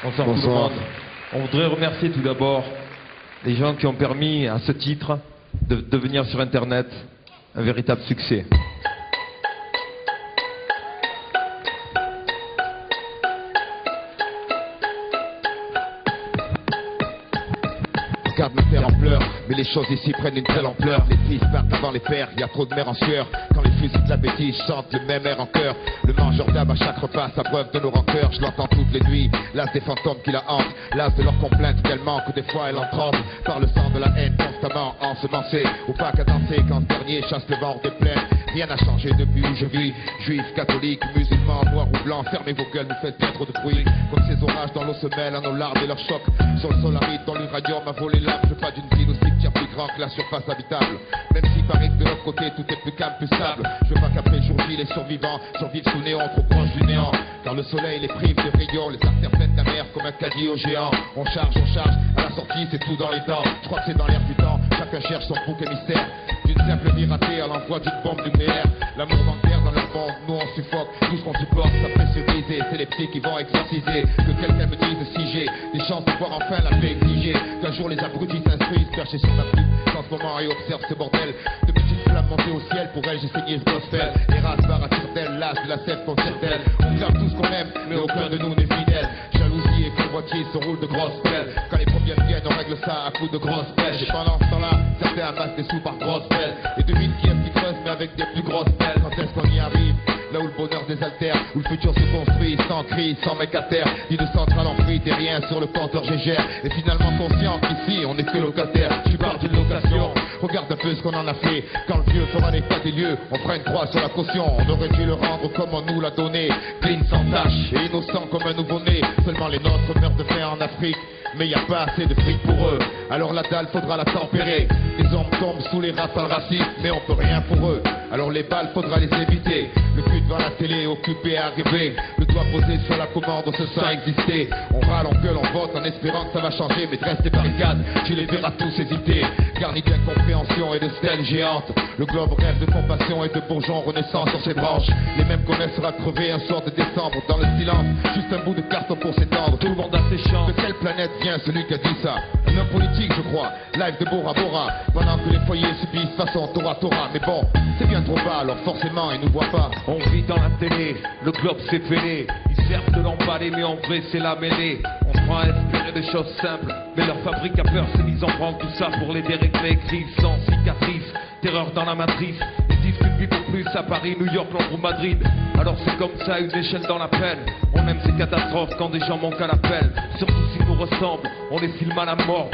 Bonsoir tout le monde. On voudrait remercier tout d'abord les gens qui ont permis à ce titre de devenir sur Internet un véritable succès. Regarde ma terre en pleurs, mais les choses ici prennent une telle ampleur. Les fils partent avant les pères, y a trop de mères en sueur. Quand les fusils de la bêtise chantent le même air en chœur. Le mangeur d'âme à chaque repas s'abreuve de nos rancœurs. Je l'entends toutes les nuits, l'as des fantômes qui la hantent. L'as de leurs complaintes tellement que des fois elle en tremble. Par le sang de la haine constamment ensemencée. Ou pas qu'à danser quand ce dernier chasse le vent des plaines. Rien n'a changé depuis où je vis. Juifs, catholiques, musulmans, noirs ou blancs, fermez vos gueules, nous faites bien trop de bruit. Comme ces orages dans l'eau se mêlent à nos larmes et leurs chocs. Sur le sol aride, dans l'uranium a volé l'âme. Je veux pas d'une ville aussi qui a plus grand que la surface habitable. Même s'il paraît que de l'autre côté tout est plus calme, plus stable. Je veux pas qu'après le jour J les survivants survivent sous néon, trop proche du néant. Car le soleil les prive de rayons, les artères pleines la mer comme un caddie au géant. On charge, à la sortie c'est tout dans les dents. Je crois que c'est dans l'air du temps, chacun cherche son bouc émissaire. D'une simple vie ratée à l'envoi d'une bombe nucléaire. L'amour bancaire dans leur monde, nous on suffoque. Tout ce qu'on supporte, ça pressurisé. C'est les petits qui vont exorciser. Que quelqu'un me dise si j'ai des chances de voir enfin la paix exiger. Qu'un jour les abrutis s'instruisent, perchés sur ma pipe en ce moment et observent ce bordel. De petites flammes montées au ciel, pour elles j'ai saigné ce gospel. Les races barres attirent d'elles, l'âge de la sève concerne-t-elle. On clame tout ce qu'on aime, mais aucun de nous n'est fidèle. Jalousie et convoitise se roulent de grosses pelles. Quand les problèmes viennent, on règle ça à coups de grosses pelles. Et pendant ce temps-là, certains amassent des sous par grosses pelles. Et devine qui est-ce qui creuse, mais avec des plus grosses pelles. Quand est-ce qu'on y arrive? Là où le bonheur désaltère, où le futur se construit sans cri, sans mec à terre. Dit de centrale en fuite et rien sur le compteur gégère. Et finalement conscient qu'ici on n'est que locataire. Tu parles d'une location, regarde un peu ce qu'on en a fait. Quand le vieux fera l'état des lieux, on fera une croix sur la caution. On aurait dû le rendre comme on nous l'a donné. Clean sans tache et innocent comme un nouveau-né. Seulement les nôtres meurent de faim en Afrique. Mais y a pas assez de fric pour eux. Alors la dalle faudra la tempérer. Les hommes tombent sous les rats sans racisme, mais on peut rien pour eux. Alors les balles faudra les éviter. Le cul devant la télé occupé à rêver. Le doigt posé sur la commande, on se sent exister. On râle, on gueule, on vote en espérant que ça va changer. Mais dresse tes barricades, tu les verras tous hésiter. Garni d'incompréhension et de stèles géantes. Le globe rêve de compassion et de bourgeons renaissant sur ses branches. Les mêmes qu'on laissera crever un soir de décembre. Dans le silence, juste un bout de carton pour s'étendre. Tout le monde a ses chances. De quelle planète vient celui qui a dit ça? Un homme politique je crois, live de Bora Bora. Pendant que les foyers subissent façon Tora Tora. Mais bon, c'est bien trop bas, alors forcément ils nous voient pas. On vit dans la télé, le globe s'est fêlé. Ils servent de l'emballer mais en vrai c'est la mêlée. On se prend à espérer des choses simples, mais leur fabrique à peur s'est mise en branle. Tout ça pour les dérégler, crise sans cicatrice. Terreur dans la matrice. Ils disent qu'une vie pour plus à Paris, New York, Londres ou Madrid. Alors c'est comme ça, une échelle dans la peine. On aime ces catastrophes quand des gens manquent à l'appel. Surtout s'ils nous ressemblent, on les filme à la mort.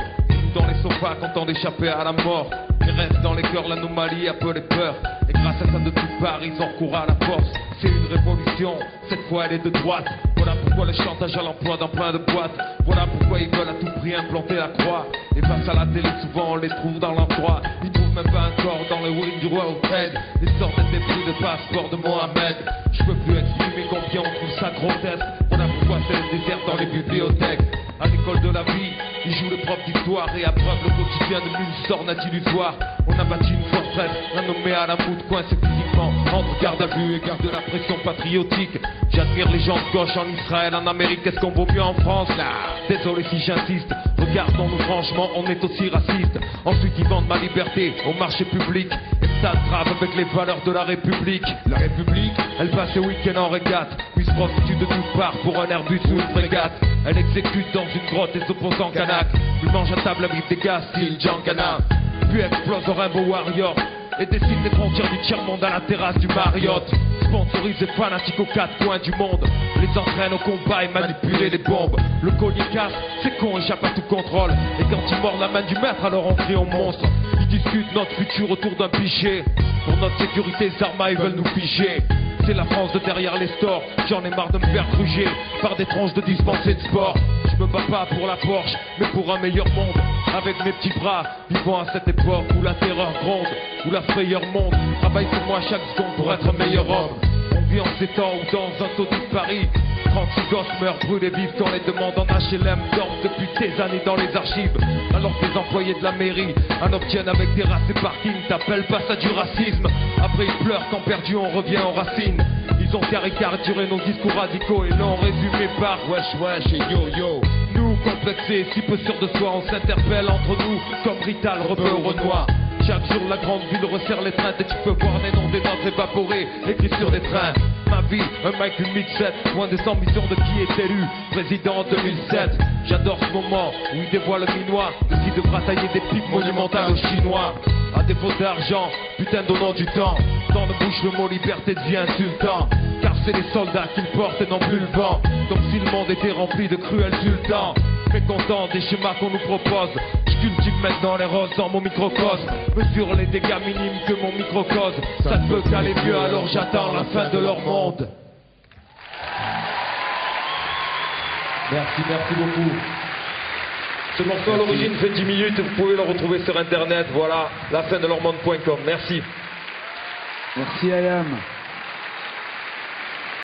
Dans les sofas, content d'échapper à la mort. Il reste dans les cœurs l'anomalie, un peu les peurs. Et grâce à ça de toutes parts, ils en courent à la force. C'est une révolution, cette fois elle est de droite. Voilà pourquoi le chantage à l'emploi dans plein de boîtes. Voilà pourquoi ils veulent à tout prix implanter la croix. Et face à la télé, souvent on les trouve dans l'endroit. Ils trouvent même pas un corps dans le ring du roi au trade. Les sortes des prix de passeport de Mohamed. Je peux plus exprimer combien on trouve ça grotesque. Voilà pourquoi c'est le désert dans les bibliothèques. À l'école de la vie, ils jouent le prof d'histoire et abreuvent le quotidien de nulle sorte d'illusoire. On a bâti une forteresse, renommée à la moute, coincée physiquement entre garde à vue et garde de la pression patriotique. J'admire les gens de gauche en Israël, en Amérique, est-ce qu'on vaut mieux en France? Désolé si j'insiste, regardons-nous franchement, on est aussi raciste. Ensuite ils vendent ma liberté au marché public. Et ça grave avec les valeurs de la République. La République, elle passe le week-end en régate, puis se prostitue de toutes parts pour un Airbus ou une frégate. Elle exécute dans une grotte les opposants canaques. Puis mange à table avec des gars style Djangana. Puis explose au Rainbow Warrior et dessine les frontières du tiers-monde à la terrasse du Marriott. Sponsorise et fanatique aux quatre coins du monde. Les entraîne au combat et manipuler les bombes. Le collier casse, c'est con, échappe à tout contrôle. Et quand ils mordent la main du maître, alors on crie au monstre. Ils discutent notre futur autour d'un pichet. Pour notre sécurité, Zarma, ils veulent nous figer. C'est la France de derrière les stores. J'en ai marre de me faire gruger par des tronches de dispensés de sport. Je me bats pas pour la Porsche, mais pour un meilleur monde. Avec mes petits bras, vivant à cette époque où la terreur gronde, où la frayeur monte. Travaille sur moi chaque seconde pour être un meilleur homme. On vit en ces temps où dans un taudis de Paris 36 gosses meurent brûlés vifs quand les demandes en HLM dorment depuis des années dans les archives. Alors que les employés de la mairie en obtiennent avec terrasses et parkings. T'appelles pas ça du racisme? Après ils pleurent quand perdu on revient aux racines. Ils Ils ont caricaturé nos discours radicaux et l'ont résumé par wesh wesh et yo yo. Nous, complexés, si peu sûrs de soi, on s'interpelle entre nous comme Rital, Rebeu ou Renoir. Chaque jour la grande ville resserre les trains et tu peux voir les noms des notes évaporés écrits sur des trains. Ma vie, un mic, une mixette, loin des ambitions de qui est élu président en 2007. J'adore ce moment où il dévoile le minois, décide de batailler des pipes monumentales aux Chinois. À défaut d'argent, putain donnons du temps. Dans nos bouches le mot liberté devient insultant. Car c'est les soldats qui le portent et non plus le vent. Comme si le monde était rempli de cruels sultans. Mécontent des schémas qu'on nous propose. Je cultive maintenant les roses dans mon microcosme. Mesure les dégâts minimes que mon micro cause. Ça ne peut qu'aller mieux, alors j'attends la fin de leur monde. Merci beaucoup. Ce morceau à l'origine fait 10 minutes, vous pouvez le retrouver sur internet, voilà, lafindeleurmonde.com. Merci. Merci Ayam.